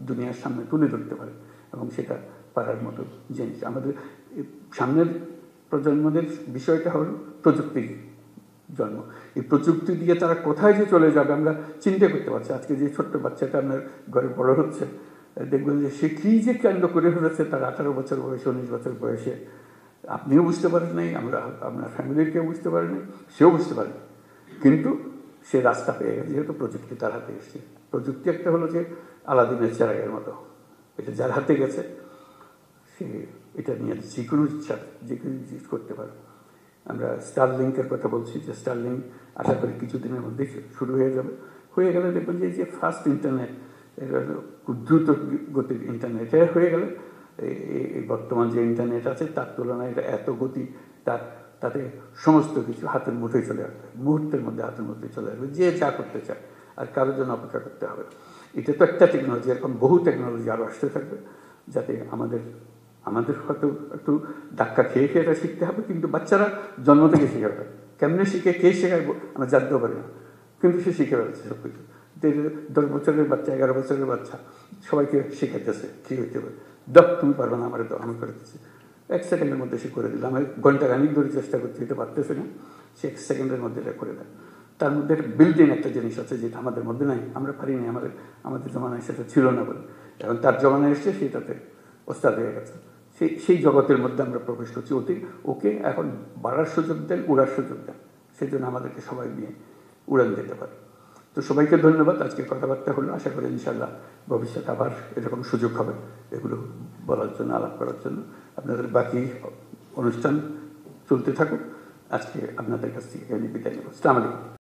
A: দুনিয়ার সামনে তুলে ধরতে পারে, এবং সেটা পারার মতো জিনিস। আমাদের সামনের প্রজন্মদের বিষয়টা হলো প্রযুক্তির জন্ম। এই প্রযুক্তি দিয়ে তারা কোথায় যে চলে যাবে আমরা চিন্তা করতে পারছি। আজকে যে ছোট্ট বাচ্চাটা আপনার ঘরে বড় হচ্ছে, দেখবেন যে সে কী যে কাণ্ড করে ফেলেছে তার 18 বছর বয়সে, 19 বছর বয়সে। আপনিও বুঝতে পারেন নাই, আপনার ফ্যামিলির কেউ বুঝতে পারেনি, সেও বুঝতে পারেনি, কিন্তু সে রাস্তা পেয়ে গেছে, যেহেতু প্রযুক্তি তার হাতে এসেছে। প্রযুক্তি একটা হলো যে আলাদিনের চেরাগের মতো, এটা যার হাতে গেছে সে এটা নিয়ে যে কোনো ইচ্ছা যে কোনো জিনিস করতে পারে। আমরা স্টারলিংকের কথা বলছি, যে স্টারলিংক আশা করি কিছুদিনের মধ্যেই শুরু হয়ে যাবে। হয়ে গেলে দেখবেন যে ফার্স্ট ইন্টারনেট, খুব দ্রুত গতির ইন্টারনেট হয়ে গেলে এই বর্তমান যে ইন্টারনেট আছে তার তুলনায় এটা এত গতি, তাতে সমস্ত কিছু হাতের মুঠোয় চলে আসবে, মুহূর্তের মধ্যে হাতের মুঠোয় চলে আসবে, যে যা করতে চায়, আর কারোর জন্য অপেক্ষা করতে হবে। এটা তো একটা টেকনোলজি, এরকম বহু টেকনোলজি আরও আসতে থাকবে, যাতে আমাদের হয়তো একটু ধাক্কা খেয়ে এটা শিখতে হবে, কিন্তু বাচ্চারা জন্ম থেকে শিখে ফেলে। কেমনে শিখে, কে শেখায় আমরা জানতেও পারি না, কিন্তু সে শিখে ফেলছে সব কিছু। 10 বছরের বাচ্চা, 11 বছরের বাচ্চা সবাইকে শেখাতেছে কী হইতে পারে। তুমি পারবে না, আমার তো আমি করে দিচ্ছি, 1 সেকেন্ডের মধ্যে সে করে দিল। আমি ঘন্টা খানিক ধরে চেষ্টা করছি, এটা পারতেছে না, সে 1 সেকেন্ডের মধ্যে এটা করে দেয়। তার মধ্যে একটা বিল্ট ইন একটা জিনিস আছে যেটা আমাদের মধ্যে নাই, আমরা পারিনি, আমাদের জমানায় সেটা ছিল না বলে। এখন তার জমানায় এসছে, সেটাতে ওস্তাদ হয়ে গেছে, সেই জগতের মধ্যে আমরা প্রবেশ করছি। ওকে এখন বাড়ার সুযোগ দেন, উড়ার সুযোগ দেন, সেই জন্য আমাদেরকে সবাই নিয়ে উড়ান দিতে পারে। তো সবাইকে ধন্যবাদ। আজকে কথাবার্তা হলো, আশা করি ইনশাল্লাহ ভবিষ্যতে আবার এরকম সুযোগ হবে এগুলো বলার জন্য, আলাপ করার জন্য। আপনাদের বাকি অনুষ্ঠান চলতে থাকুক। আজকে আপনাদের কাছ থেকে বিদায় নেব। আসসালামু আলাইকুম।